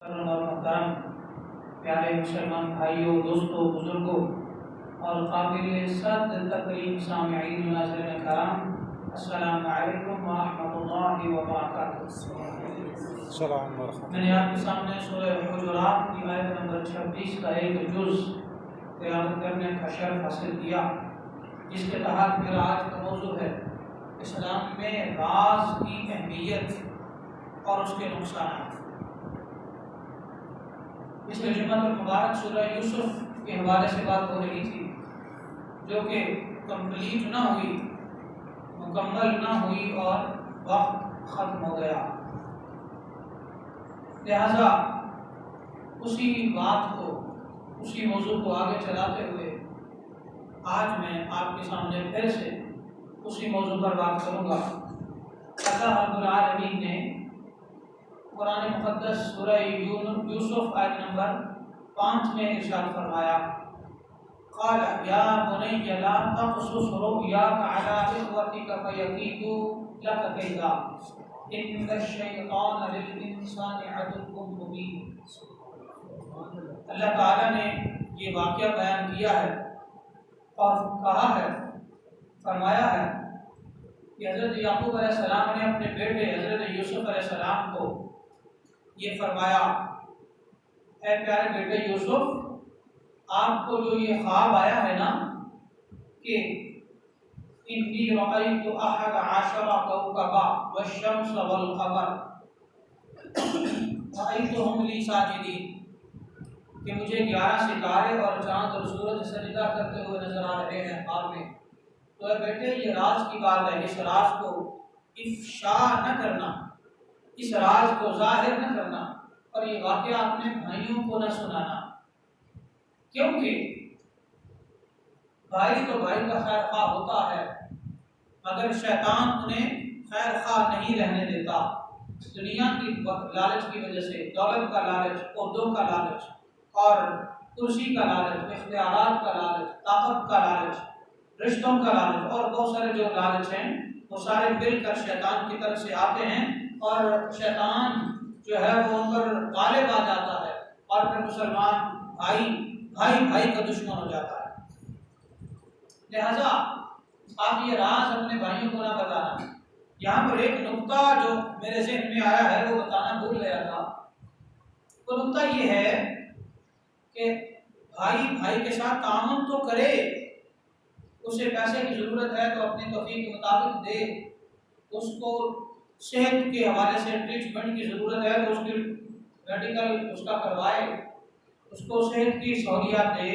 اور محترم پیارے مسلمان بھائیوں، دوستوں، بزرگوں اور قابل صد تکریم سامعین و ناظرین کرام، السلام علیکم ورحمۃ اللہ وبرکاتہ۔ السلام ورحمۃ میں نے آپ کے سامنے سورہ حجرات کی آیت نمبر 26 کا ایک جز تلاوت کرنے کا شرف حاصل کیا، جس کے تحت میرا آج کا موضوع ہے اسلام میں راز کی اہمیت اور اس کے نقصانات۔ اس ترجمہ المبارک سورہ یوسف کے حوالے سے بات ہو رہی تھی، جو کہ کمپلیٹ نہ ہوئی، مکمل نہ ہوئی اور وقت ختم ہو گیا۔ لہذا اسی بات کو، اسی موضوع کو آگے چلاتے ہوئے آج میں آپ کے سامنے پھر سے اسی موضوع پر بات کروں گا۔ اللہ رب العالمین نے قرآن مقدس سورہ یوسف آیت نمبر 5 میں ارشاد فرمایا، قال یا بنی لا تقصص رؤیاک علی اخوتک فیکیدوا لک کیدا ان الشیطان للانسان عدو مبین۔ اللہ تعالیٰ نے یہ واقعہ بیان کیا ہے اور کہا ہے، فرمایا ہے کہ حضرت یعقوب علیہ السلام نے اپنے بیٹے حضرت یوسف علیہ السلام کو یہ فرمایا، اے پیارے بیٹے یوسف، آپ کو جو یہ خواب آیا ہے نا کہ انی رأیت احد عشر کوکبا والشمس والقمر رأیتهم لی ساجدین، کہ مجھے 11 ستارے اور چاند اور سورج سجدہ کرتے ہوئے نظر آ رہے ہیں خواب میں۔ تو اے بیٹے، یہ راز کی بات ہے، اس راز کو افشا نہ کرنا، اس راز کو ظاہر نہ کرنا، اور یہ واقعہ اپنے بھائیوں کو نہ سنانا، کیونکہ بھائی تو بھائی کا خیر خواہ ہوتا ہے، مگر شیطان انہیں خیر خواہ نہیں رہنے دیتا۔ دنیا کی لالچ کی وجہ سے، دولت کا لالچ، عہدوں کا لالچ اور کرسی کا لالچ، اختیارات کا لالچ، طاقت کا لالچ، رشتوں کا لالچ اور بہت سارے جو لالچ ہیں، وہ سارے مل کر شیطان کی طرف سے آتے ہیں، اور شیطان جو ہے وہ ان پر غالب آ جاتا ہے، اور پھر مسلمان بھائی کا دشمن ہو جاتا ہے۔ لہذا آپ یہ راز اپنے بھائیوں کو نہ بتانا۔ یہاں پر ایک نقطہ جو میرے ذہن میں آیا ہے وہ بتانا بھول گیا تھا۔ وہ نقطہ یہ ہے کہ بھائی کے ساتھ تعاون تو کرے، اسے پیسے کی ضرورت ہے تو اپنی توفیق کے مطابق دے، اس کو صحت کے حوالے سے ٹریٹمنٹ کی ضرورت ہے تو اس کی میڈیکل اس کا کروائے، اس کو صحت کی سہولیات دے،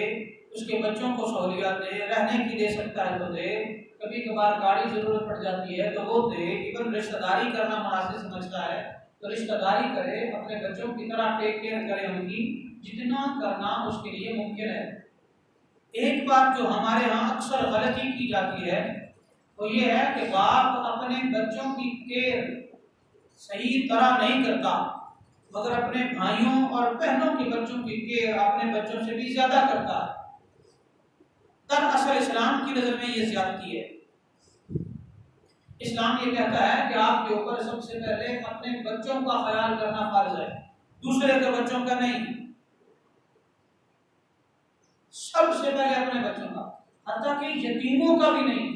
اس کے بچوں کو سہولیات دے، رہنے کی دے سکتا ہے تو دے، کبھی کبھار گاڑی ضرورت پڑ جاتی ہے تو وہ دے، ایون رشتہ داری کرنا مناسب سمجھتا ہے تو رشتہ داری کرے، اپنے بچوں کی طرح ٹیک کیئر کرے، ان کی جتنا کرنا اس کے لیے ممکن ہے۔ ایک بات جو ہمارے ہاں اکثر غلطی کی جاتی ہے وہ یہ ہے کہ باپ اپنے بچوں کی کیئر صحیح طرح نہیں کرتا، مگر اپنے بھائیوں اور بہنوں کے بچوں کی کیئر اپنے بچوں سے بھی زیادہ کرتا ہے۔ دراصل اسلام کی نظر میں یہ زیادتی ہے۔ اسلام یہ کہتا ہے کہ آپ کے اوپر سب سے پہلے اپنے بچوں کا خیال کرنا فرض ہے، دوسرے کے بچوں کا نہیں، سب سے پہلے اپنے بچوں کا، حتیٰ کہ یتیموں کا بھی نہیں۔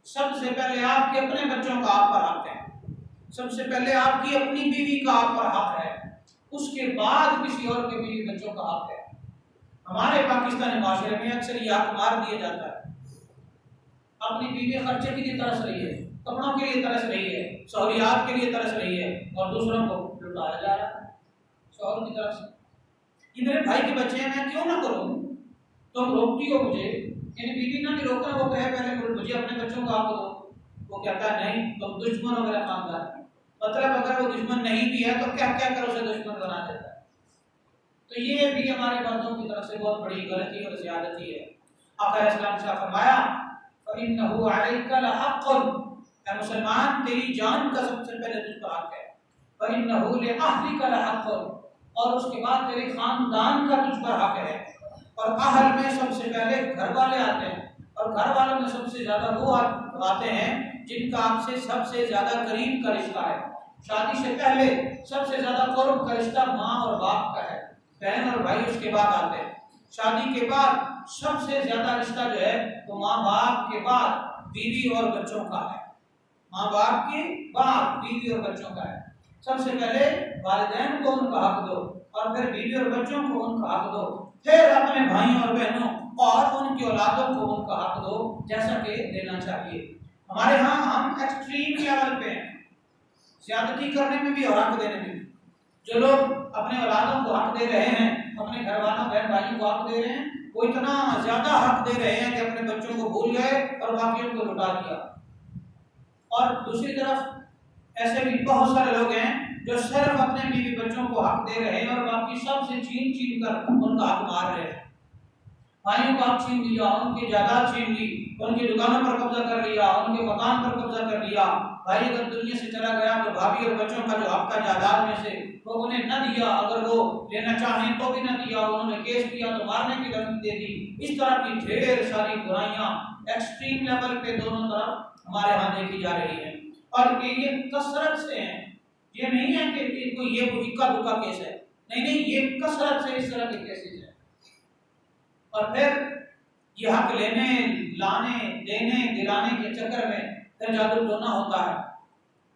سب سے پہلے آپ کے اپنے بچوں کا آپ پر حق ہے، سب سے پہلے آپ کی اپنی بیوی کا آپ پر حق ہے، اس کے بعد کسی اور کے بیوی بچوں کا حق ہے۔ ہمارے پاکستانی معاشرے میں اکثر یہ حق مار دیا جاتا ہے، اپنی بیوی خرچے کے لیے ترس رہی ہے، کپڑوں کے لیے ترس رہی ہے، سہولیات کے لیے ترس رہی ہے، اور دوسروں کو لٹایا جا رہا ہے شوہر کی طرف سے۔ یہ میرے بھائی کے بچے ہیں، میں کیوں نہ کروں؟ تم روکتی ہو مجھے، یعنی بیوی نہ بھی روکا، وہ کہے پہلے مجھے اپنے بچوں کو آپ کو دو، وہ کہتا ہے نہیں تم دشمن ہو میرا خاندان۔ مطلب اگر وہ دشمن نہیں بھی ہے تو کیا کر اسے دشمن بنا دیتا ہے۔ تو یہ بھی ہمارے مردوں کی طرف سے بہت بڑی غلطی اور زیادتی ہے۔ آقا علیہ السلام سے فرمایا فَإِنَّهُ عَلَيْكَ لَحَقٌّ، اے مسلمان تیری جان کا سب سے پہلے تجھ پر حق ہے، وَإِنَّهُ لِأَهْلِكَ لَحَقٌّ، اور اس کے بعد تیرے خاندان کا تجھ پر حق ہے۔ اور اہل میں سب سے پہلے گھر والے آتے ہیں، اور گھر والوں میں سب سے زیادہ وہ آتے ہیں جن کا آپ سے سب سے زیادہ قریب کا رشتہ ہے، شادی سے پہلے سب سے زیادہ قرب کا رشتہ ماں اور باپ کا ہے، بہن اور بھائی اس کے بعد آتے ہیں۔ شادی کے بعد سب سے زیادہ رشتہ جو ہے وہ ماں باپ کے بعد بیوی اور بچوں کا ہے، ماں باپ کے بعد بیوی اور بچوں کا ہے۔ سب سے پہلے والدین کو ان کا حق دو، اور پھر بیوی اور بچوں کو ان کا حق دو، پھر اپنے بھائیوں اور بہنوں اور ان کی اولادوں کو ان کا حق دو جیسا کہ دینا چاہیے۔ ہمارے ہاں ہم ایکسٹریم لیول پہ ہیں، زیادتی کرنے میں بھی اور حق دینے میں بھی۔ جو لوگ اپنے اولادوں کو حق دے رہے ہیں، اپنے گھر والوں بہن بھائیوں کو حق دے رہے ہیں، وہ اتنا زیادہ حق دے رہے ہیں کہ اپنے بچوں کو بھول گئے اور باقیوں کو لٹا دیا۔ اور دوسری طرف ایسے بھی بہت سارے لوگ ہیں جو صرف اپنے بیوی بچوں کو حق دے رہے ہیں اور باقی سب سے چھین چھین کر ان کا حق مار رہے ہیں۔ بھائیوں کو حق چھین لیا، ان کی جائیداد چھین لی، ان کی دکانوں پر قبضہ کر لیا، ان کے مکان پر قبضہ کر لیا۔ بھائی اگر دنیا سے چلا گیا تو بھابھی اور بچوں کا جو حق کا جائیداد میں سے وہ انہیں نہ دیا، اگر وہ لینا چاہیں تو بھی نہ دیا، انہوں نے کیس کیا تو مارنے کی دھمکی دے دی۔ اس طرح کی ڈھیر ساری برائیاں ایکسٹریم لیول پہ دونوں طرف ہمارے ہاں دیکھی جا رہی ہیں، اور یہ کثرت سے ہیں۔ یہ نہیں ہے کہ کوئی یہ اکا دکا کیس ہے، نہیں، یہ کثرت سے اس طرح کے کیسز ہیں۔ اور پھر یہ حق لینے، لانے، دینے، دلانے کے چکر میں پھر جادو ٹونا ہوتا ہے،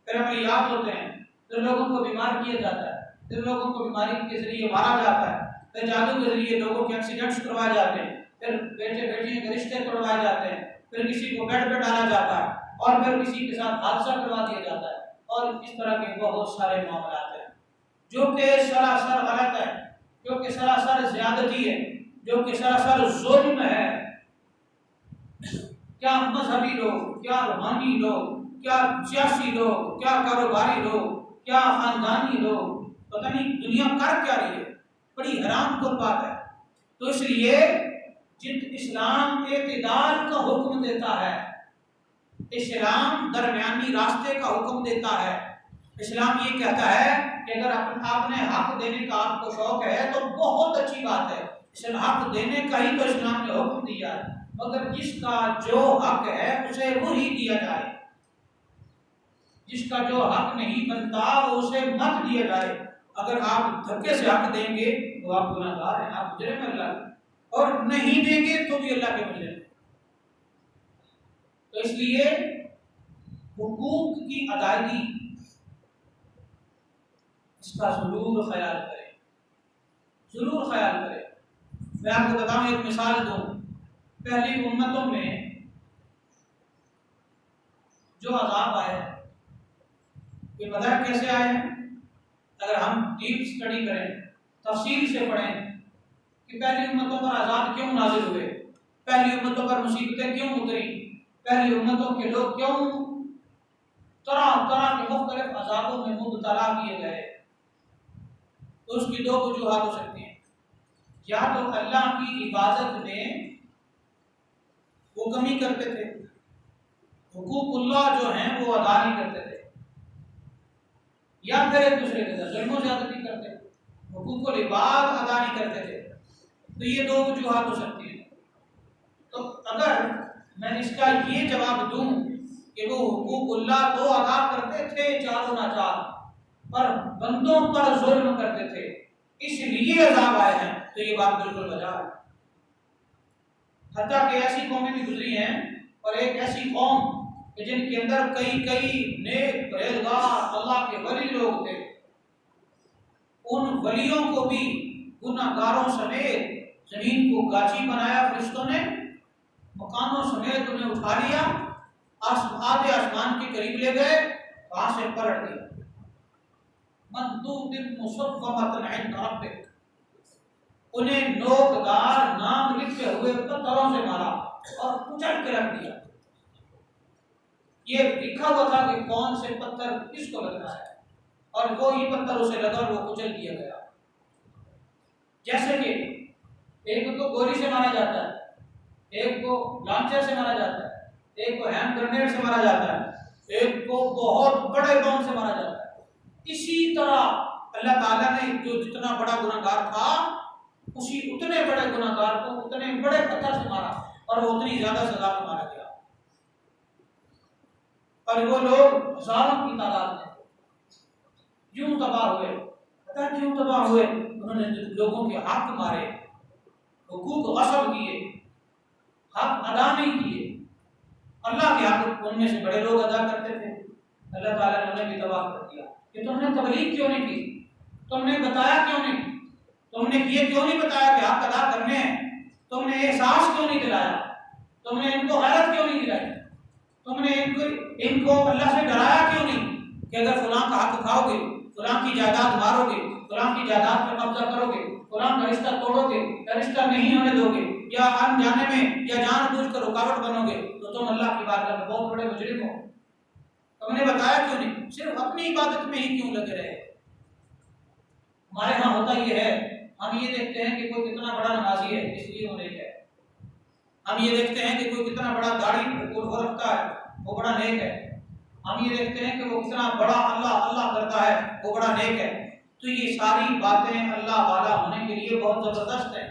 پھر عملیات ہوتے ہیں، پھر لوگوں کو بیمار کیا جاتا ہے، پھر لوگوں کو بیماری کے ذریعے مارا جاتا ہے، پھر جادو کے ذریعے لوگوں کے ایکسیڈنٹس کروائے جاتے ہیں، پھر بیٹے بیٹیوں کے رشتے توڑوائے جاتے ہیں، پھر کسی کو بیڈ پہ ڈالا جاتا ہے، اور پھر کسی کے ساتھ حادثہ کروا دیا جاتا ہے، اور اس طرح کے بہت سارے معاملات ہیں جو کہ سراسر غلط ہے، جو کہ سراسر زیادتی ہے، جو کہ سراسر ظلم ہے۔ کیا مذہبی لوگ، کیا روحانی لوگ، کیا سیاسی لوگ، کیا کاروباری لوگ، کیا خاندانی لوگ، پتہ نہیں دنیا کر کیا رہی ہے، بڑی حیران کن بات ہے۔ تو اس لیے جن اسلام اعتدال کا حکم دیتا ہے، اسلام درمیانی راستے کا حکم دیتا ہے، اسلام یہ کہتا ہے کہ اگر آپ نے حق دینے کا آپ کو شوق ہے تو بہت اچھی بات ہے، اسلام حق دینے کا ہی تو اسلام نے حکم دیا ہے، مگر جس کا جو حق ہے اسے وہی دیا جائے، جس کا جو حق نہیں بنتا وہ اسے مت دیا جائے۔ اگر آپ دھکے سے حق دیں گے تو آپ گناہ گار ہیں، آپ مجرم ہیں اللہ کے، اور نہیں دیں گے تو بھی اللہ کے مجرم ہیں۔ تو اس لیے حقوق کی ادائیگی اس کا ضرور خیال کریں، ضرور خیال کریں۔ میں آپ کو بتاؤں، ایک مثال دوں، پہلی امتوں میں جو عذاب آئے یہ پتہ ہے کیسے آئے ہیں؟ اگر ہم ڈیپ اسٹڈی کریں، تفصیل سے پڑھیں کہ پہلی امتوں پر عذاب کیوں نازل ہوئے، پہلی امتوں پر مصیبتیں کیوں اتری، پہلی امتوں کے لوگ کیوں طرح طرح کے مختلف عذابوں میں مبتلا کیے گئے، تو اس کی دو وجوہات ہو سکتی ہیں۔ یا تو اللہ کی عبادت میں وہ کمی کرتے تھے، حقوق اللہ جو ہیں وہ ادا نہیں کرتے تھے، یا پھر ایک دوسرے کے ساتھ ظلم و زیادتی کرتے تھے، حقوق العباد ادا نہیں کرتے تھے۔ تو یہ دو وجوہات ہو سکتی ہیں۔ تو اگر میں اس کا یہ جواب دوں کہ وہ حقوق اللہ تو ادا کرتے تھے چاروں ناچار، پر بندوں پر ظلم کرتے تھے، اس لیے عذاب آئے ہیں، تو یہ بات بالکل بجا ہے۔ حتیٰ کہ ایسی قومیں بھی گزری ہیں، اور ایک ایسی قوم کہ جن کے اندر کئی نیک پرہیزگار اللہ کے ولی لوگ تھے، ان ولیوں کو بھی گناہ گاروں سمیت زمین کو گاچی بنایا فرشتوں نے، مکانوں سمیت انہیں اٹھا لیا، آدھے آسمان کے قریب لے گئے، وہاں سے پلٹ دیا۔ مندوب مصفمۃ عند ربک، انہیں نوکدار نام لکھے ہوئے پتھروں سے مارا اور کچل کے رکھ دیا۔ یہ لکھا ہوا تھا کہ کون سے پتھر کس کو لگنا ہے، اور وہی پتھر اسے لگا اور وہ کچل دیا گیا۔ جیسے کہ ایک کو گولی سے مارا جاتا ہے، ایک کو لانچر سے مارا جاتا ہے، ایک کو ہینڈ گرنیڈ سے مارا جاتا ہے، ایک کو بہت بڑے بم سے مارا جاتا ہے، اسی طرح اللہ تعالیٰ نے جو جتنا بڑا گناہ گار تھا اسی اتنے بڑے گناہ گار کو اتنے بڑے پتھر سے مارا، اور وہ اتنی زیادہ سزا میں مارا گیا، اور وہ لوگ ہزاروں کی تعداد میں، کیوں تباہ ہوئے؟ پتہ کیوں تباہ ہوئے؟ انہوں نے لوگوں کے حق مارے، حقوق غصب کیے، حق ادا نہیں کیے۔ اللہ کے حق ان میں سے بڑے لوگ ادا کرتے تھے، اللہ تعالیٰ نے انہیں بھی تباہ کر دیا کہ تم نے تبلیغ کیوں نہیں کی، تم نے بتایا کیوں نہیں، تم نے یہ کیوں نہیں بتایا کہ حق ادا کرنے ہیں، تم نے احساس کیوں نہیں دلایا، تم نے ان کو غیرت کیوں نہیں دلائی، تم نے ان کو اللہ سے ڈرایا کیوں نہیں کہ اگر فلاں کا حق کھاؤ گے، فلاں کی جائیداد مارو گے، فلاں کی جائیداد پر قبضہ کرو گے، فلاں کا رشتہ توڑو گے، یا رشتہ نہیں ہونے دو گے، یا انجانے میں یا جان بوجھ کر رکاوٹ بنو گے تو تم اللہ کی بارگاہ میں بہت بڑے مجرم ہو۔ تم نے بتایا کیوں نہیں؟ صرف اپنی عبادت میں ہی کیوں لگے رہے؟ ہمارے ہاں ہوتا یہ ہے، ہم یہ دیکھتے ہیں کہ کوئی کتنا بڑا نمازی ہے اس لیے وہ نیک ہے، ہم یہ دیکھتے ہیں کہ کوئی کتنا بڑا داڑھی وہ رکھتا ہے وہ بڑا نیک ہے، ہم یہ دیکھتے ہیں کہ وہ کتنا بڑا اللہ اللہ کرتا ہے وہ بڑا نیک ہے۔ تو یہ ساری باتیں اللہ والا ہونے کے لیے بہت زبردست ہیں،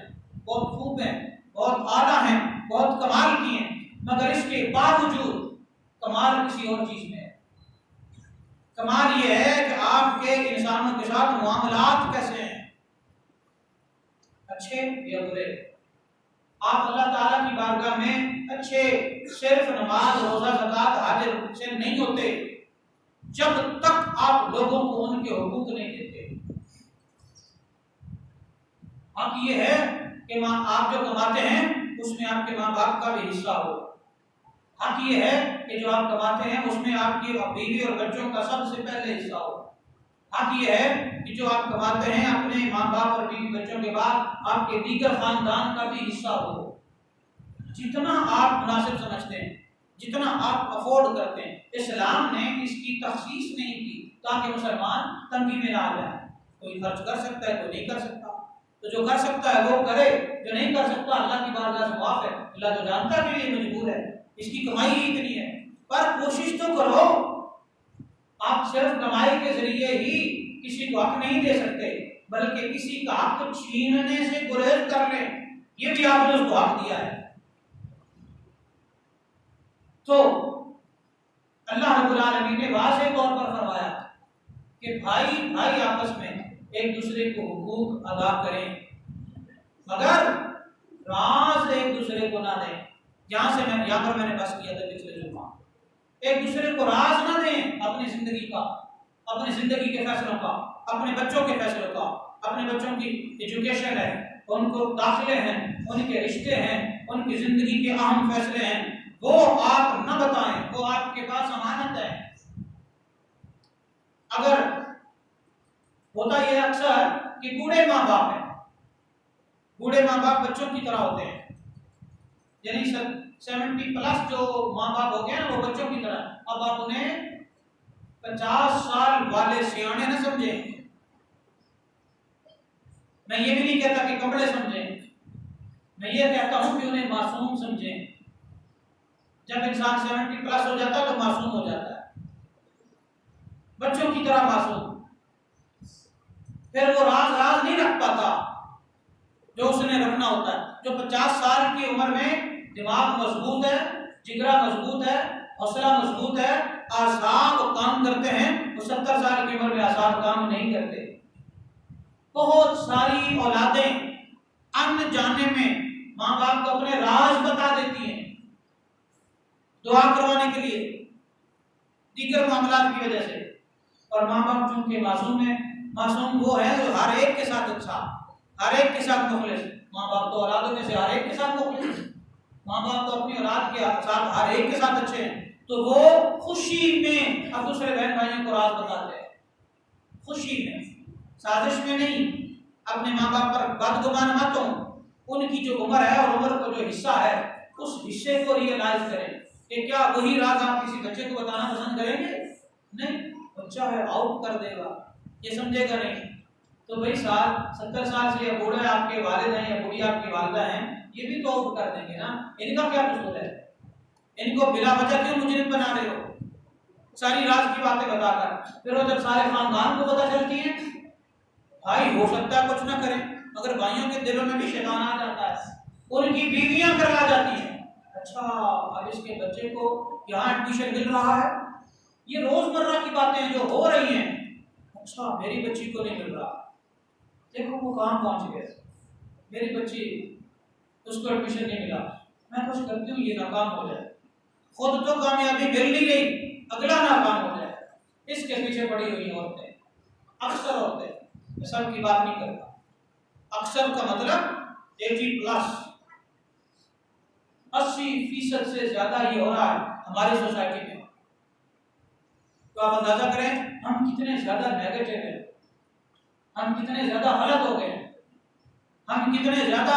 بہت خوب ہیں، بہت اعلیٰ ہیں، بہت کمال کی ہیں، مگر اس کے باوجود کمال کسی اور چیز میں ہے۔ کمال یہ ہے کہ آپ کے انسانوں کے ساتھ معاملات کیسے ہیں، اچھے یا برے۔ آپ اللہ تعالیٰ کی بارگاہ میں اچھے صرف نماز روزہ زکوٰۃ حج سے نہیں ہوتے جب تک آپ لوگوں کو ان کے حقوق نہیں دیتے۔ حق یہ ہے کہ آپ جو کماتے ہیں اس میں آپ کے ماں باپ کا بھی حصہ ہو۔ حق یہ ہے کہ جو آپ کماتے ہیں اس میں آپ کی بیوی اور بچوں کا سب سے پہلے حصہ ہو۔ حق یہ ہے کہ جو آپ کماتے ہیں اپنے ماں باپ اور بیوی بچوں کے بعد آپ کے دیگر خاندان کا بھی حصہ ہو۔ جتنا آپ مناسب سمجھتے ہیں، جتنا آپ افورڈ کرتے ہیں، اسلام نے اس کی تخصیص نہیں کی تاکہ مسلمان تنگی میں نہ آ جائے۔ کوئی خرچ کر سکتا ہے، کوئی نہیں کر سکتا، تو جو کر سکتا ہے وہ کرے، جو نہیں کر سکتا اللہ کی بارگاہ سے معاف ہے، اللہ تو جانتا ہے کہ یہ مجبور ہے، اس کی کمائی ہی اتنی ہے، پر کوشش تو کرو۔ آپ صرف کمائی کے ذریعے ہی کسی کو حق نہیں دے سکتے، بلکہ کسی کا حق چھیننے سے گریز کر لیں، یہ بھی آپ نے اس کو حق دیا ہے۔ تو اللہ رب العالمین نے واضح طور پر فرمایا کہ بھائی بھائی آپس میں ایک دوسرے کو حقوق ادا کریں، مگر راز ایک دوسرے کو نہ دیں۔ یہاں پر میں نے بس کیا تھا پچھلے جمعہ، ایک دوسرے کو راز نہ دیں اپنی زندگی کا، اپنی زندگی کے فیصلوں کا، اپنے بچوں کے فیصلوں کا، اپنے بچوں کی ایجوکیشن ہے، ان کو داخلے ہیں، ان کے رشتے ہیں، ان کی زندگی کے اہم فیصلے ہیں، وہ آپ نہ بتائیں، وہ آپ کے پاس امانت ہے۔ اگر ہوتا یہ اکثر کہ بوڑھے ماں باپ ہیں، بوڑھے ماں باپ بچوں کی طرح ہوتے ہیں، یعنی 70+ جو ماں باپ ہو گئے نا وہ بچوں کی طرح۔ اب آپ انہیں 50 سال والے سیانے نہ سمجھیں، میں یہ بھی نہیں کہتا کہ کپڑے سمجھیں، میں یہ کہتا ہوں کہ انہیں معصوم سمجھیں۔ جب انسان 70+ ہو جاتا ہے تو معصوم ہو جاتا ہے، بچوں کی طرح معصوم، پھر وہ راز نہیں رکھ پاتا جو اس نے رکھنا ہوتا ہے۔ جو 50 سال کی عمر میں دماغ مضبوط ہے، جگرا مضبوط ہے، حوصلہ مضبوط ہے، اعصاب کام کرتے ہیں، وہ 70 سال کی عمر میں اعصاب کام نہیں کرتے۔ بہت ساری اولادیں ان جانے میں ماں باپ کو اپنے راز بتا دیتی ہیں دعا کروانے کے لیے، دیگر معاملات کی وجہ سے، اور ماں باپ چونکہ معصوم ہیں، معصوم وہ ہے جو ہر ایک کے ساتھ اچھا، ہر ایک کے ساتھ مخلص۔ ماں باپ تو اولادوں میں سے ہر ایک کے ساتھ مخلص، ماں باپ تو اپنی اولاد کے ساتھ ہر ایک کے ساتھ اچھے ہیں، تو وہ خوشی میں اب دوسرے بہن بھائیوں کو راز بتاتے ہیں، خوشی میں، سازش میں نہیں۔ اپنے ماں باپ پر بدگمان مت ہوں، ان کی جو عمر ہے اور عمر کو جو حصہ ہے اس حصے کو ریئلائز کریں کہ کیا وہی راز آپ کسی بچے کو بتانا پسند کریں گے؟ نہیں، بچہ ہے آؤٹ کر دے گا، یہ سمجھے گا نہیں۔ تو بھائی 70 سال سے یا بوڑھے آپ کے والد ہیں یا بوڑھی آپ کی والدہ ہیں، یہ بھی تو آؤٹ کر دیں گے نا، ان کا کیا قصور ہے؟ ان کو بلا وجہ کیوں مجرم بنا رہے ہو ساری راز کی باتیں بتا کر؟ پھر وہ جب سارے خاندان کو پتہ چلتی ہیں، بھائی ہو سکتا ہے کچھ نہ کریں مگر بھائیوں کے دلوں میں بھی شیطان آ جاتا ہے، ان کی بیویاں کرا جاتی ہیں، اچھا اب اس کے بچے کو یہاں ایڈمیشن مل رہا ہے۔ یہ روزمرہ کی باتیں جو ہو رہی ہیں اچھا میری بچی کو نہیں مل رہا، دیکھو وہ کہاں پہنچ گئے، میری بچی اس کو ایڈمیشن نہیں ملا، میں کچھ کرتی ہوں یہ ناکام ہو جائے، خود تو کامیابی مل نہیں گئی اگلا ناکام ہو جائے، اس کے پیچھے پڑی ہوئی عورتیں، اکثر عورتیں، میں سب کی بات نہیں کرتا، اکثر کا مطلب 80% سے زیادہ یہ ہو رہا ہے ہماری سوسائٹی میں۔ تو آپ اندازہ کریں ہم کتنے زیادہ نیگیٹو ہیں، ہم کتنے زیادہ غلط ہو گئے ہیں، ہم کتنے زیادہ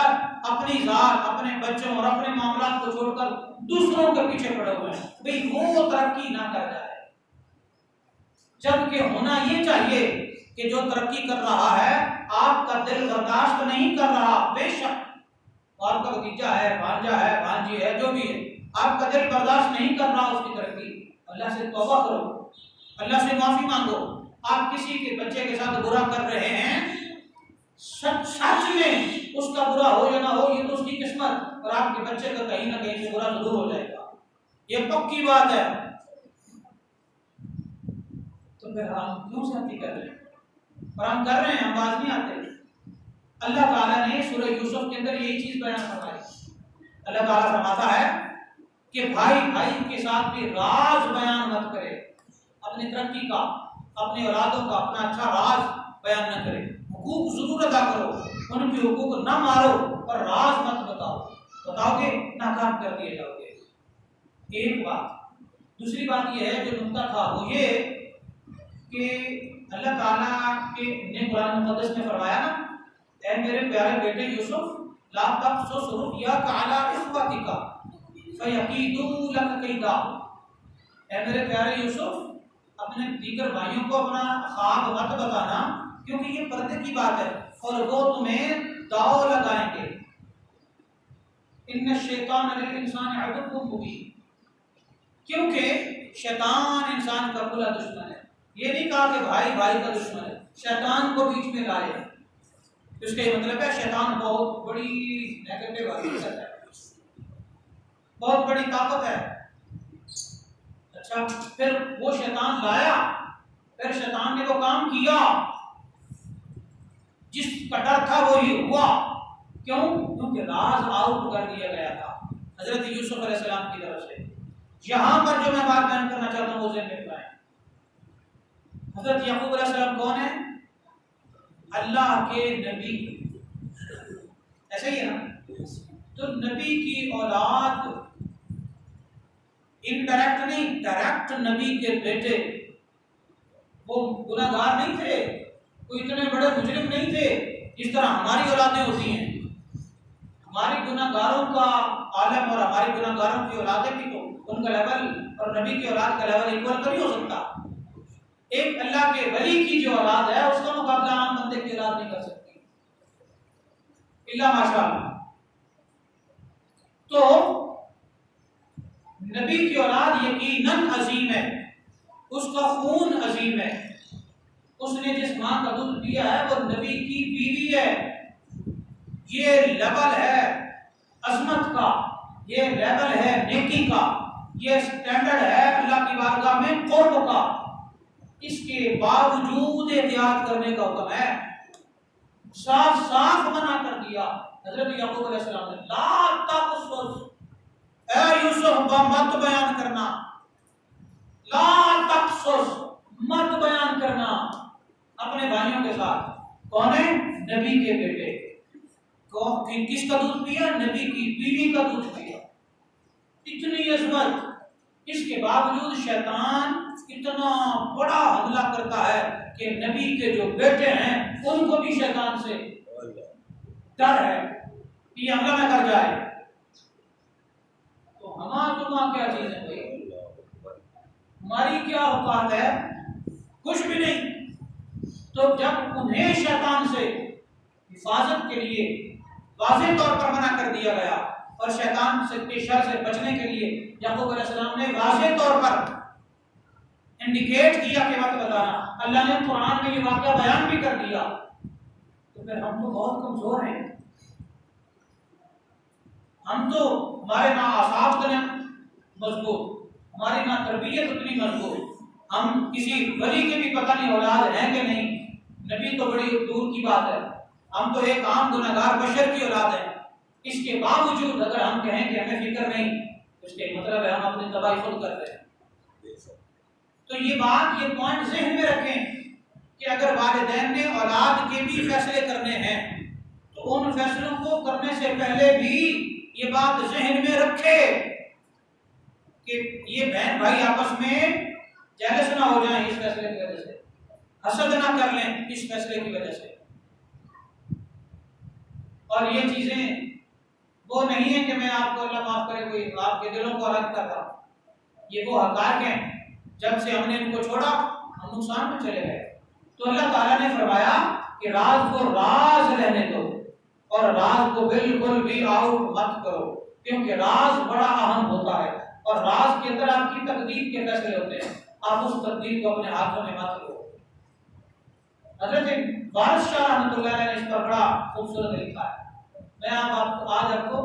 اپنی ذات، اپنے بچوں اور اپنے معاملات کو چھوڑ کر دوسروں کے پیچھے پڑے ہوئے ہیں، بھئی وہ ترقی نہ کر جائے، جبکہ ہونا یہ چاہیے کہ جو ترقی کر رہا ہے آپ کا دل برداشت نہیں کر رہا، بے شک آپ کا بھتیجا ہے، بھانجا ہے، بھانجی ہے، جو بھی ہے، آپ کا دل برداشت نہیں کر رہا اس کی ترقی، اللہ سے توبہ کرو، اللہ سے معافی مانگو۔ آپ کسی کے بچے کے ساتھ برا کر رہے ہیں، سچ میں اس کا برا ہو یا نہ ہو یہ تو اس کی قسمت، اور آپ کے بچے کا کہیں نہ کہیں سے برا ضرور ہو جائے گا، یہ پکی بات ہے۔ تو پھر ہم کیوں زیادتی کر رہے ہیں؟ اور ہم کر رہے ہیں، ہم باز نہیں آتے۔ اللہ تعالیٰ نے سورہ یوسف کے اندر یہی چیز بیان فرمائی، اللہ تعالیٰ فرماتا ہے کہ بھائی بھائی کے ساتھ بھی راز بیان مت کرے، اپنی ترقی کا، اپنی اولادوں کا اپنا اچھا راز بیان نہ کرے، حقوق ضرور ادا کرو، ان کے حقوق نہ مارو، اور راز مت بتاؤ، بتاؤ گے ناکام کر دیے جاؤ گے۔ ایک بات، دوسری بات یہ ہے جو نقطہ تھا وہ یہ کہ اللہ تعالیٰ نے قرآن مقدس میں فرمایا نا، اے میرے پیارے بیٹے یوسف لا تقصص رؤیاک علی اخوتک فیکیدوا لک کیدا، اے میرے پیارے یوسف اپنے دیگر بھائیوں کو اپنا خواب مت بتانا، کیونکہ یہ پردے کی بات ہے اور وہ تمہیں داؤ لگائیں گے۔ ان الشیطان للانسان عدو مبین، کیونکہ شیطان انسان کا کھلا دشمن ہے۔ یہ نہیں کہا کہ بھائی بھائی کا دشمن ہے، شیطان کو بیچ میں لائے، اس کا یہ مطلب ہے شیطان بہت بڑی نیگیٹو حقیقت ہے، بہت بڑی طاقت ہے۔ اچھا پھر وہ شیطان لایا، پھر شیطان نے وہ کام کیا جس کا ڈر تھا وہی ہوا، کیوں؟ کیونکہ راز آؤٹ کر دیا گیا تھا حضرت یوسف علیہ السلام کی طرف سے۔ یہاں پر جو میں بات بیان کرنا چاہتا ہوں وہ ذہن میں رکھیں، حضرت یعقوب علیہ السلام کون ہے؟ اللہ کے نبی، ایسا ہی ہے نا؟ تو نبی کی اولاد انڈائریکٹ نہیں، ڈائریکٹ نبی کے بیٹے، وہ گناہ گار نہیں تھے، وہ اتنے بڑے مجرم نہیں تھے جس طرح ہماری اولادیں ہوتی ہیں۔ ہماری گناہ گاروں کا عالم اور ہماری گناہ گاروں کی اولادیں بھی تو ان کا لیول اور نبی کی اولاد کا لیول ایکول تو نہیں ہو سکتا۔ ایک اللہ کے ولی کی جو اولاد ہے اس کا مقابلہ عام بندے کی اولاد نہیں کر سکتی الا ماشاء اللہ۔ تو نبی کی اولاد یقیناً عظیم ہے، اس کا خون عظیم ہے، اس نے جس ماں کا دودھ پیا ہے وہ نبی کی بیوی ہے۔ یہ لیول ہے عظمت کا، یہ لیول ہے نیکی کا، یہ سٹینڈرڈ ہے اللہ کی بارگاہ میں قرب کا، اس کے باوجود احتیاط کرنے کا حکم ہے، صاف صاف منع کر دیا حضرت یعقوب علیہ السلام نے، لا تقصص، اے یوسف مت بیان کرنا، لا تقصص مت بیان کرنا اپنے بھائیوں کے ساتھ۔ کون ہے؟ نبی کے بیٹے، کس کا دودھ پیا؟ نبی کی بیوی کا دودھ پیا، اتنی عظمت، اس کے باوجود شیطان اتنا بڑا حملہ کرتا ہے کہ نبی کے جو بیٹے ہیں ان کو بھی شیطان سے ڈر ہے کہ یہ حملہ نہ کر جائے۔ تو ہمارا کیا چیز ہے بھائی؟ ہماری کیا اوقات ہے؟ کچھ بھی نہیں۔ تو جب انہیں شیطان سے حفاظت کے لیے واضح طور پر منع کر دیا گیا اور شیطان سے کے شر سے بچنے کے لیے یعقوب علیہ السلام نے واضح طور پر انڈیکیٹ کیا کہ مت بتانا، اللہ نے قرآن میں یہ واقعہ بیان بھی کر دیا، تو پھر ہم تو بہت کمزور ہیں، ہم تو ہمارے نہ اعصاب اتنے مضبوط، ہماری نہ تربیت اتنی مضبوط، ہم کسی ولی کے بھی پتہ نہیں اولاد ہیں کہ نہیں، نبی تو بڑی دور کی بات ہے، ہم تو ایک عام گنہگار بشر کی اولاد ہیں، اس کے باوجود اگر ہم کہیں کہ ہمیں فکر نہیں، اس کے مطلب ہے ہم اپنی تباہی خود کر رہے ہیں۔ تو یہ بات، یہ پوائنٹ ذہن میں رکھیں کہ اگر والدین نے اولاد کے بھی فیصلے کرنے ہیں تو ان فیصلوں کو کرنے سے پہلے بھی یہ بات ذہن میں رکھے کہ یہ بہن بھائی آپس میں جیلس نہ ہو جائیں اس فیصلے کی وجہ سے، حسد نہ کر لیں اس فیصلے کی وجہ سے۔ اور یہ چیزیں وہ نہیں ہے کہ میں آپ کو اللہ معاف کرے کوئی آپ کے دلوں کو الگ کر رہا ہوں، یہ وہ حقائق ہیں۔ جب سے ہم نے ان کو چھوڑا ہم نقصان میں چلے گئے۔ تو اللہ تعالیٰ نے فرمایا کہ راز کو راز رہنے دو اور راز کو بالکل بھی آؤٹ مت کرو، کیونکہ راز بڑا اہم ہوتا ہے اور راز کے اندر آپ کی تقدیر کے فیصلے ہوتے ہیں، آپ اس تقدیر کو اپنے ہاتھوں میں مت لو۔ حضرت وارث شاہ رحمۃ اللہ علیہ نے اس پر بڑا خوبصورت لکھا ہے۔ میں آج آپ کو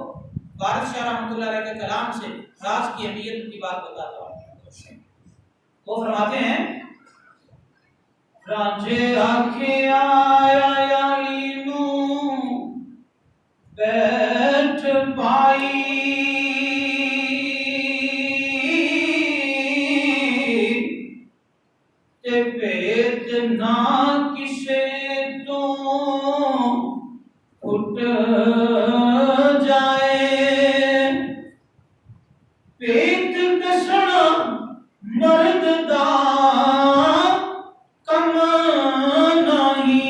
وارث شاہ رحمۃ اللہ علیہ کے کلام سے راز کی اہمیت کی بات بتاتا ہوں۔ وہ فرماتے ہیں رانجھے آنکھیں آیا یالینو بیٹھ پائی تے پیت نہ کسے تو اٹھ جائے پیت دسنا مرد دا کم نہیں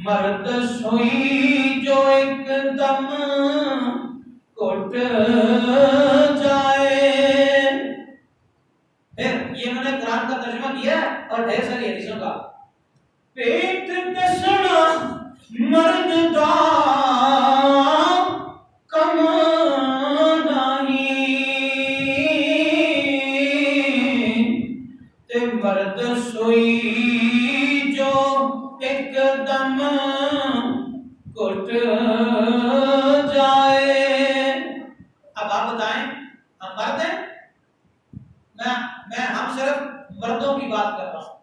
مرد سوئی جو ایک دم کٹ جائے۔ پھر یہ میں نے قرآن کا ترجمہ کیا ہے اور ڈھیر ساری حدیثوں کا۔ پیٹ دسنا مرد دا کم نہیں تے مرد سوئی جو ایک دم کٹ جائے۔ اب آپ بتائیں ہم مرد ہیں؟ میں ہم صرف مردوں کی بات کر رہا ہوں۔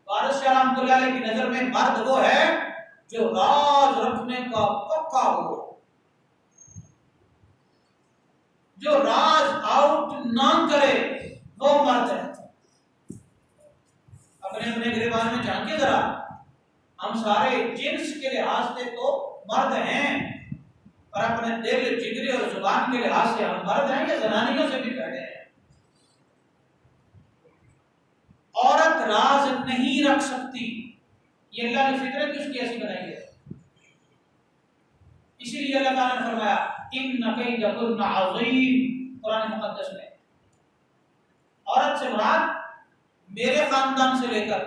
وارث شاہ رحمۃ اللہ علیہ کی نظر میں مرد وہ ہے جو راز رکھنے کا پکا ہو، جو راز آؤٹ نہ کرے، وہ مرد ہے۔ اپنے اپنے گریبان میں جھانکے ذرا، ہم سارے جنس کے لحاظ سے تو مرد ہیں، اور اپنے دل، جگری اور زبان کے لحاظ سے ہم مرد ہیں یا زنانیوں سے بھی پہلے ہیں۔ عورت راز نہیں رکھ سکتی، یہ اللہ کی فطرت اس کی ایسی بنائی ہے۔ اسی لیے اللہ تعالیٰ نے فرمایا ان کیدکن عظیم، قرآن مقدس میں عورت سے مراد میرے خاندان سے لے کر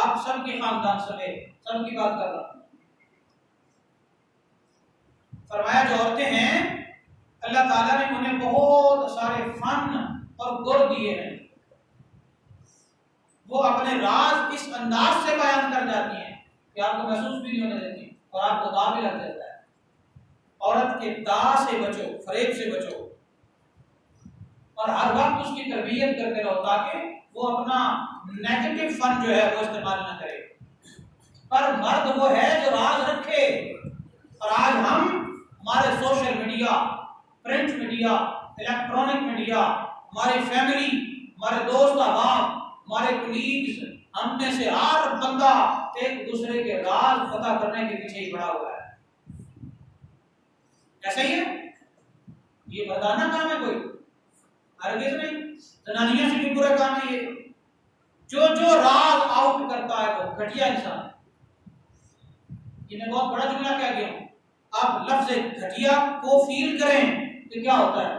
آپ سب کے خاندان سے لے سب کی بات کر رہا ہوں۔ فرمایا جو عورتیں ہیں اللہ تعالیٰ نے انہیں بہت سارے فن اور گر دیے ہیں، وہ اپنے راز اس انداز سے بیان کر جاتی ہیں کہ آپ کو محسوس بھی نہیں ہونے دیتی اور آپ کو داغ بھی لگ جاتا ہے۔ عورت کے دا سے بچو، فریب سے بچو، اور ہر وقت اس کی تربیت کرتے رہو تاکہ وہ اپنا نیگیٹو فن جو ہے وہ استعمال نہ کرے۔ پر مرد وہ ہے جو راز رکھے، اور آج ہم ہمارے social media, print media, electronic media, ہماری فیملی، ہمارے دوست احباب، ہمارے کولیگز، ہم میں سے ہر بندہ ایک دوسرے کے راز پتہ کرنے کے پیچھے ہی پڑا ہوا ہے۔ ایسا ہی ہے؟ یہ مردانہ کام ہے کوئی؟ ہرگز نہیں، زنانیاں سے بھی برا کام ہے یہ۔ جو راز آؤٹ کرتا ہے وہ گھٹیا انسان ہے۔ یہ میں بہت بڑا جملہ کہہ گیا ہوں، آپ لفظ گھٹیا کو فیل کریں کہ کیا ہوتا ہے۔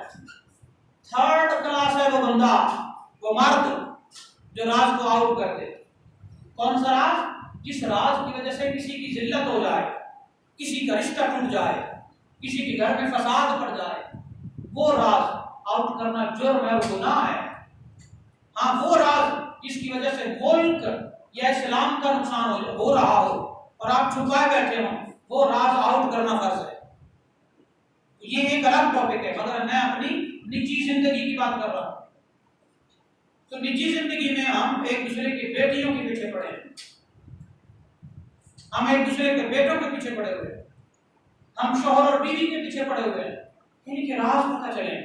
تھرڈ کلاس ہے وہ بندہ، وہ مرد جو راز کو آؤٹ کر دے۔ کون سا راز؟ جس راز کی وجہ سے کسی کی ذلت ہو جائے، کسی کا رشتہ ٹوٹ جائے، کسی کے گھر میں فساد پڑ جائے، وہ راز آؤٹ کرنا جرم ہے، وہ گناہ ہے۔ ہاں وہ راز جس کی وجہ سے ملک یا اسلام کا نقصان ہو رہا ہو اور آپ چھپائے بیٹھے ہوں، وہ راز آؤٹ کرنا فرض ہے۔ یہ ایک الگ ٹاپک ہے، مگر میں اپنی نجی زندگی کی بات کر رہا ہوں۔ تو نجی زندگی میں ہم ایک دوسرے کی بیٹیوں کے پیچھے پڑے ہیں، ہم ایک دوسرے کے بیٹوں کے پیچھے پڑے ہوئے ہیں، ہم شوہر اور بیوی کے پیچھے پڑے ہوئے ہیں، ان کے راز پتہ چلیں،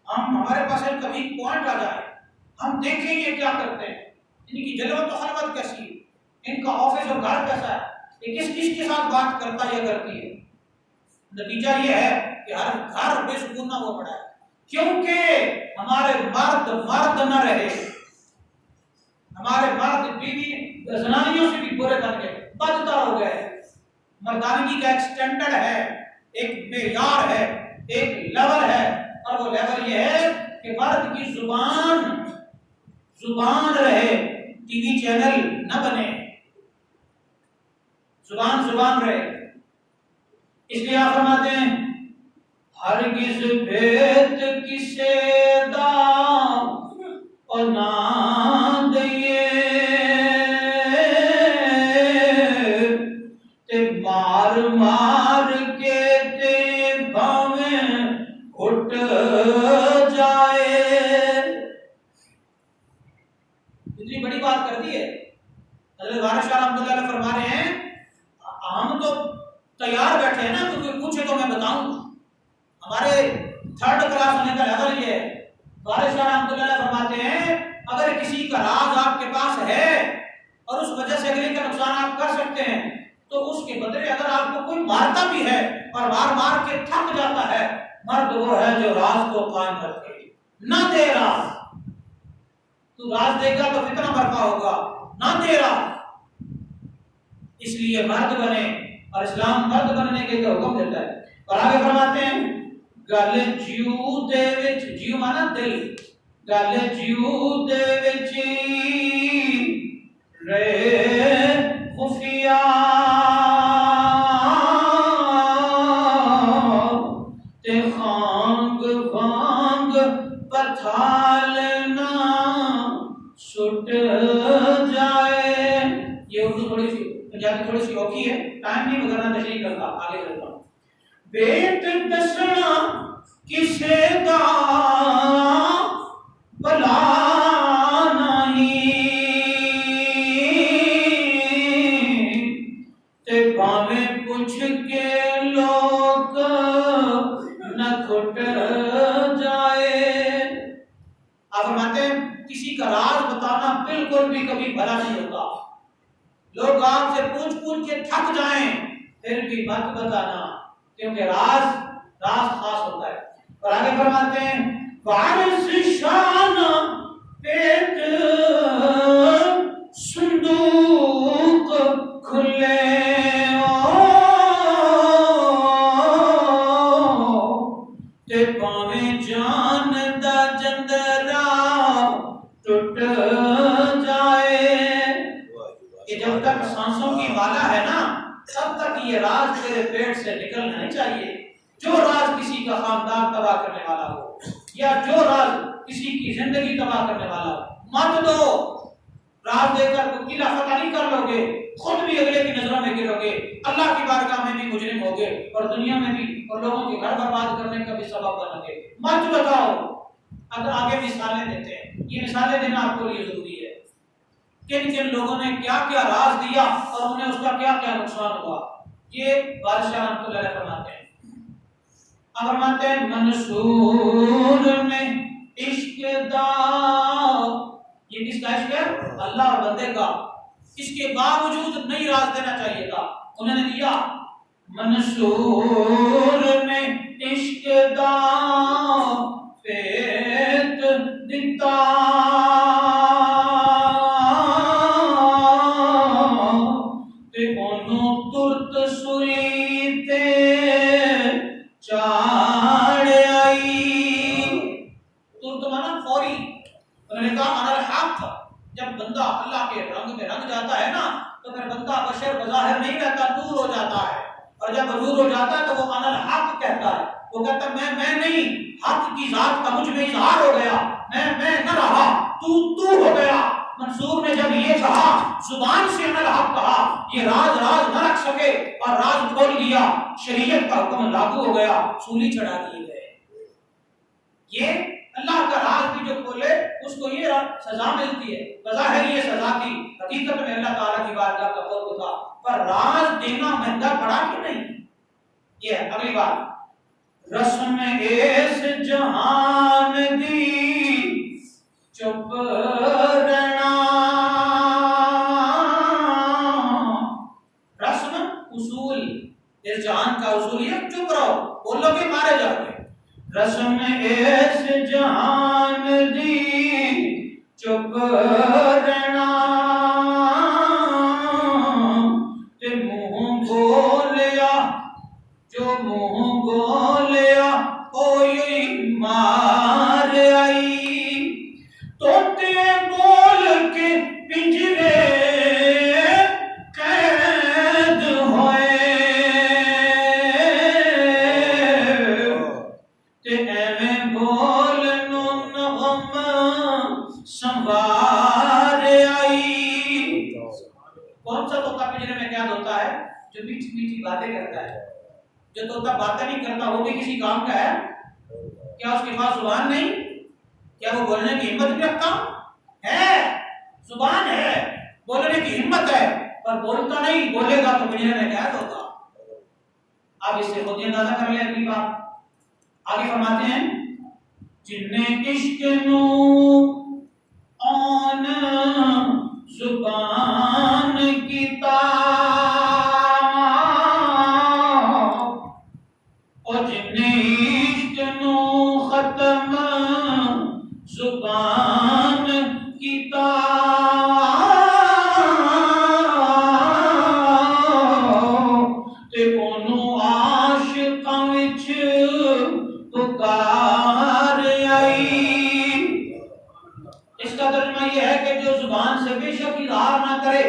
ہمارے پاس کبھی پوائنٹ آ جائے، ہم دیکھیں یہ کیا کرتے ہیں، ان کی جلوت و خلوت کیسی ہے، ان کا آفس اور گھر کیسا ہے، یہ کس کس کے ساتھ بات کرتا یا کرتی ہے۔ نتیجہ یہ ہے کہ ہر گھر بے سکون نہ ہو پڑا ہے، کیونکہ ہمارے مرد نہ رہے، ہمارے مرد بیوی زنانیوں سے بھی برے بن گئے، بدتر ہو گئے۔ مردانگی کا ایک سٹینڈرڈ ہے، ایک معیار ہے، ایک لیول ہے، اور وہ لیول یہ ہے کہ مرد کی زبان رہے، ٹی وی چینل نہ بنے، زبان رہے۔ اس لیے آپ فرماتے ہیں ہرگز بھیت کسے دام اور نہ دئیے تے مار مار کے تے بھاویں اٹھ جائے۔ اتنی بڑی بات کر دی ہے حضرت وارث شاہ رحمۃ اللہ علیہ فرما رہے ہیں ہم تو تیار بیٹھے ہیں نا، تو کوئی پوچھے تو میں بتاؤں، ہمارے تھرڈ کلاس ہونے کا لیول یہ ہے۔ وارث شاہ رحمۃ اللہ علیہ فرماتے ہیں اگر کسی کا راز آپ کے پاس ہے اور اس وجہ سے اگلے کا نقصان آپ کر سکتے ہیں تو اس کے بدلے اگر آپ کو کوئی مارتا بھی ہے اور مار کے تھک جاتا ہے، مرد وہ ہے جو راز کو قائم رکھے، نہ دے راز۔ تو راز دے گا تو فتنہ برپا ہوگا، نہ دے راز۔ اس لیے مرد بنے، اور اسلام مرد بننے کے حکم دیتا ہے۔ اور آگے فرماتے ہیں گل جیو دے وچ، جیو مانا دل، گل جیو دے وچ رہے خفیہ تے خانگ وانگ پتھال نہ سٹ جائے۔ یہ اردو تھوڑی سی پنجابی تھوڑی سی اوکھی ہے، ٹائم نہیں گزرنا تشریح کرتا، آگے چلتا ہوں۔ بیت دسنا کسے دا بلا نہیں تے بھاویں پوچھ کے لوگ نہ کھٹ جائے۔ آپ فرماتے ہیں کسی کا راز بتانا بالکل بھی کبھی بھلا نہیں ہوتا، لوگ آپ سے پوچھ کے تھک جائیں پھر بھی مت بتانا، کیونکہ راز خاص ہوتا ہے۔ اور آگے فرماتے ہیں وارث شان پیٹ صندوق کھلے تے پاویں جان دا جندرا ٹوٹ جائے۔ کہ جب تک سانسوں کی بالا ہے نا تب تک یہ راز تیرے پیٹ سے نکلنا نہیں چاہیے۔ جو راز کسی کا خاندان تباہ کرنے والا ہو یا جو راز کسی کی زندگی تباہ کرنے والا ہو مت دو۔ راز دے کر کوئی قلعہ فتح نہیں کر لو گے، خود بھی اگلے کی نظروں میں گرو گے، اللہ کی بارگاہ میں بھی مجرم ہوگے اور دنیا میں بھی، اور لوگوں کے گھر برباد کرنے کا بھی سبب بنو گے۔ مت بتاؤ۔ اگر آگے مثالیں دیتے ہیں، یہ مثالیں دینا آپ کو لیے ضروری ہے، کن کن لوگوں نے کیا کیا راز دیا اور انہیں اس کا کیا کیا نقصان ہوا۔ یہ بادشاہ رحمۃ اللہ علیہ فرماتے ہیں۔ اب فرماتے ہیں منصور نے عشق دا، یہ کس کا عشق ہے؟ اللہ اور بندے کا۔ اس کے باوجود نہیں راز دینا چاہیے تھا، انہوں نے دیا۔ منصور نے عشق دا پیت دیتا تے انہوں ترت سوئی تے چاڑ آئی۔ ترت مانا فوری۔ انہوں نے کہا انا الحق، جب بندہ اللہ کے رنگ میں رنگ جاتا ہے نا تو پھر بندہ بشر بظاہر نہیں رہتا، نور ہو جاتا ہے، اور جب نور ہو جاتا ہے تو وہ انا الحق کہتا ہے، وہ کہتا ہے میں نہیں، حق کی ذات کا مجھ میں اظہار ہو گیا، میں نہ رہا، تو ہو گیا، منصور نے جب یہ کہا زبان سے انل حق کہا یہ راز نہ رکھ سکے اور راز کھول دیا شریعت کا حکم لاگو ہو گیا سولی چڑھا دیے گئے. یہ اللہ کا راز بھی جو کھولے اس کو یہ سزا ملتی ہے. بظاہر یہ سزا تھی حقیقت میں اللہ تعالیٰ کی بارگاہ کا قرب تھا پر راز دینا مہنگا پڑا کہ نہیں. یہ ہے اگلی بات رسم ایس جہان دی چپ رہنا. رسم اصول اس جہان کا اصول یہ چپ رہو بولو کہ مارے جاؤ گے. رسم ایس جہان دی چپ رہنا تے منہ بولیا جو منہ بولیا کوئی مار آئی. توتے بول کے پنجرے قید ہوئے تے ایویں بولنو نغم سنوار آئی. کون سا طوطا پنجرے میں قید ہوتا ہے؟ جو میٹھی میٹھی باتیں کرتا ہے. جو طوطا باتیں نہیں کرتا وہ بھی کسی کام کا ہے کیا؟ اس کے پاس زبان نہیں؟ کیا وہ بولنے کی ہمت بھی رکھتا ہے؟ زبان ہے بولنے کی ہمت ہے پر بولتا نہیں. بولے گا تو پنجرے میں قید ہوگا. آپ اس سے خود ہی اندازہ کر لیں. اگلی بات آگے فرماتے ہیں جن نے عشق نو آن زبان کیتا اور جن نے عشق نو ختم زبان کیتا تے انہوں عاشقاں وچ پکار آئی. اس کا ترجمہ یہ ہے کہ جو زبان سے بے شک اظہار نہ کرے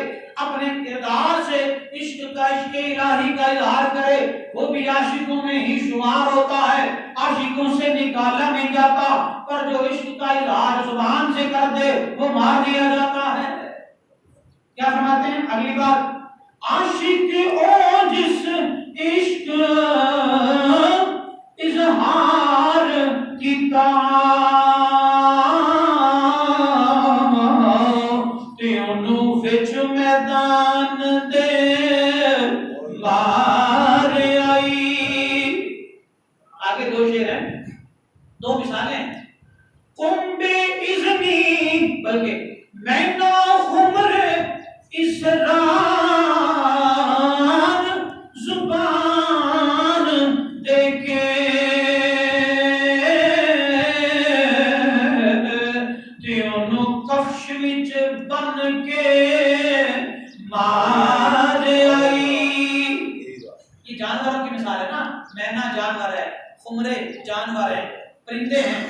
اپنے کردار سے عشق کا عشق الہی کا اظہار کرے وہ بھی عاشقوں میں ہی شمار ہوتا ہے. عاشقوں سے نکالا نہیں جاتا پر جو عشق کا اظہار زبان سے کر دے وہ مار دیا جاتا ہے. کیا فرماتے ہیں اگلی بات عاشق او جس عشق اظہار کیتا تے انہوں وچ میدان دے مار آئی. آگے دو شعر ہیں دو مثالیں ہیں. قم بے اذنی بلکہ میں نا خمر اسرار زبان دیکھے تے انہوں کفش وچ بن کے مار آئی. یہ جانوروں کی مثال ہے نا. مینا جانور ہے خمرے جانور ہیں پرندے ہیں.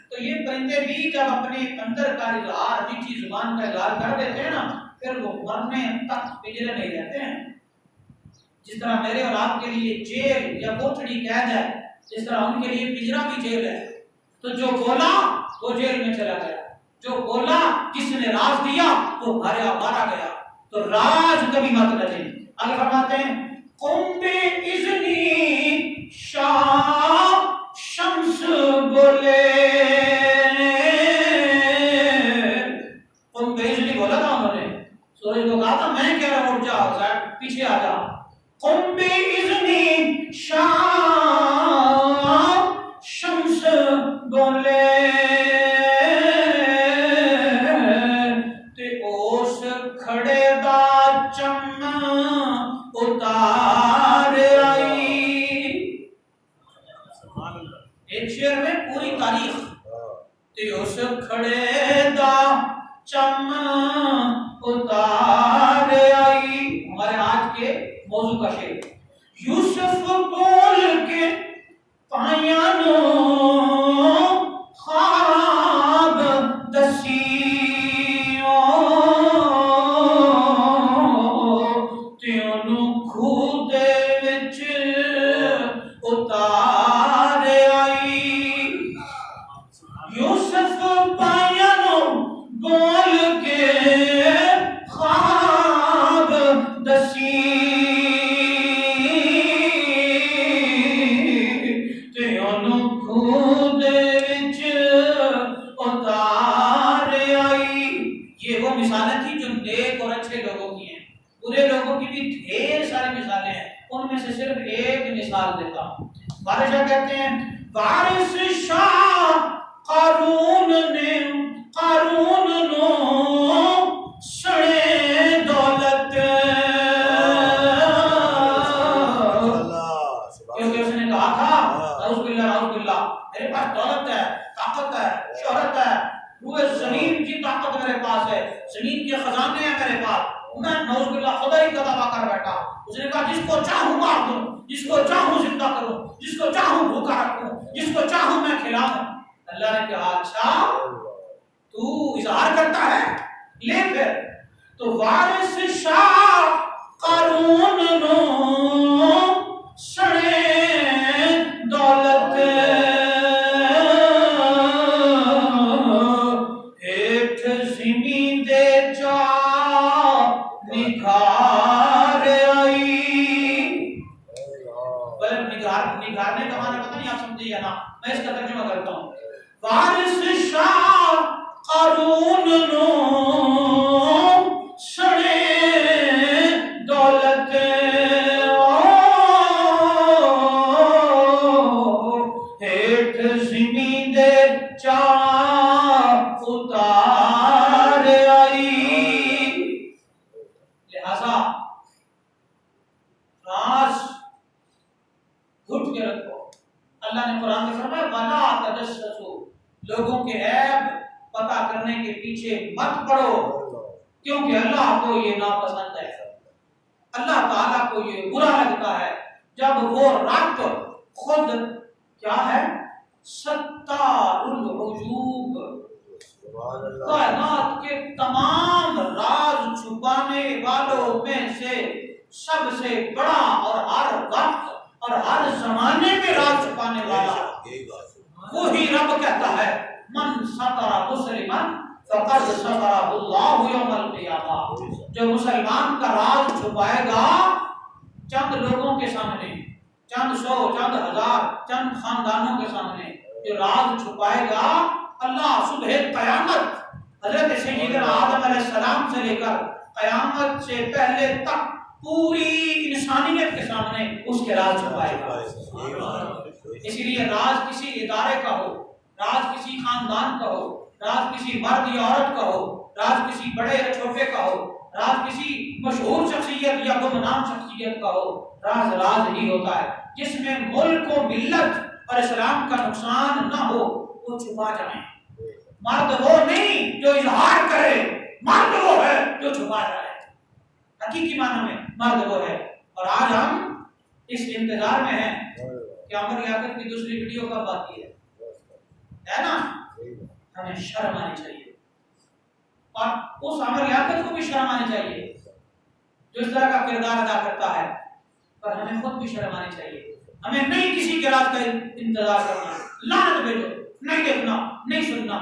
تو یہ پرندے بھی جب اپنے اندر کا اظہار میٹھی زبان کا اظہار کر دیتے ہیں نا پھر وہ مرنے تک پنجرے نہیں رہتے ہیں. جس طرح میرے اور آپ کے لیے جیل یا کوٹڑی قید ہے جس طرح ان کے لیے پنجرا بھی جیل ہے. تو جو بولا وہ جیل میں چلا گیا جو بولا جس نے راز دیا وہ مارا گیا. تو راز کبھی مت رچیں. آگے فرماتے ہیں قم بے اذنی شاہ شمس بولے. قم بے اذنی بولا تھا انہوں نے سورج کو کہا تھا میں کہہ رہا ہوں اٹھ جا پیچھے آ جا. قم بے اذنی شاہ شمس بولے تے اوس کھڑے دا چم اتار آئی. ایک شعر میں پوری تاریخ تے اوس کھڑے دا چم اتار آئی. ہمارے آج کے موضوع کا شعر یوسف بول کے پایانو خواب دسیو تے انہوں کھو دے وچ اتار آئی. یوسف پایانو بول کے نیک اور اچھے لوگوں کی ہیں، برے لوگوں کی بھی ڈھیر ساری مثالیں ہیں، ان میں سے صرف ایک مثال دیتا ہوں۔ بادشاہ کہتے ہیں وارث شاہ قارون نو سڑے دولت، کیونکہ اس نے کہا تھا نعوذ باللہ میرے پاس دولت ہے، طاقت ہے، شہرت ہے، روئے زمین کی طاقت میرے پاس ہے، زمین کے خزانے ہیں میرے پاس، میں نعوذ باللہ خدائی کا دعویٰ کر بیٹھا۔ اس نے کہا جس کو چاہوں مار دوں، جس کو چاہوں زندہ کروں، جس کو چاہوں بھوکا رکھوں، جس کو چاہوں میں کھلاؤں۔ اللہ نے کہا اچھا تو اظہار کرتا ہے، لے پھر۔ تو وارث شاہ قارون نو سڑے دولت، ایٹھ زمین دے چا نکھار آئی۔ نگارنے کا معنی پتہ نہیں آپ سمجھے یا نا، میں اس کا ترجمہ کرتا ہوں۔ وارث شاہ قارون نو سڑے دولت، ہیٹھ زمین دے چا اتار آئی۔ لہذا راز گھٹ کے رکھو۔ اللہ نے قرآن میں فرمایا وَلَا تَجَسَّسُوا، لوگوں کے عیب پتہ کرنے کے پیچھے مت پڑو، کیونکہ اللہ کو یہ ناپسند ہے، اللہ تعالیٰ کو یہ برا لگتا ہے جب وہ رب خود کیا ہے، ستار العیوب، کائنات کے تمام راز چھپانے والوں میں سے سب سے بڑا اور ہر وقت اور ہر زمانے میں راز چھپانے والا وہی رب کہتا ہے من ستر مسلمان فقد سترہ اللہ یوم القیامہ، جو مسلمان کا راز چھپائے گا چند لوگوں کے سامنے، چند سو، چند ہزار، چند خاندانوں کے سامنے، جو راز چھپائے گا اللہ صبح قیامت حضرت سیدنا آدم علیہ السلام سے لے کر قیامت سے پہلے تک پوری انسانیت کے سامنے اس کے راز چھپائے گا۔ اسی لیے راز کسی ادارے کا ہو، راز کسی خاندان کا ہو، راز کسی مرد یا عورت کا ہو، راز کسی بڑے یا چھوٹے کا ہو، راز کسی مشہور شخصیت یا گمنام شخصیت کا ہو، راز راز ہی ہوتا ہے۔ جس میں ملک و ملت اور اسلام کا نقصان نہ ہو وہ چھپا جائیں۔ مرد وہ نہیں جو اظہار کرے، مرد وہ ہے جو چھپا جائے، حقیقی معنی میں مرد وہ ہے۔ اور آج ہم اس انتظار میں ہیں کہ عمر لیاقت کی دوسری ویڈیو کب آتی ہے نا، ہمیں شرم آنی چاہیے، اور اس عمر لیاقت کو بھی شرم آنی چاہیے جو اس طرح کا کردار ادا کرتا ہے، پر ہمیں خود بھی شرم آنی چاہیے۔ ہمیں نہیں کسی کے راز کا انتظار کرنا، لعنت بھیجو، نہیں دیکھنا، نہیں سننا،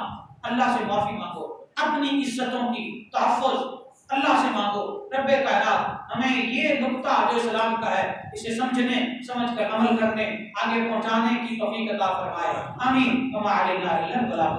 اللہ سے معافی مانگو، اپنی عزتوں کی تحفظ اللہ سے مانگو۔ رب کائنات ہمیں یہ نقطہ جو اسلام کا ہے اسے سمجھنے، سمجھ کر عمل کرنے، آگے پہنچانے کی توفیق عطا فرمائے، آمین۔ وما علینا الا البلاغ۔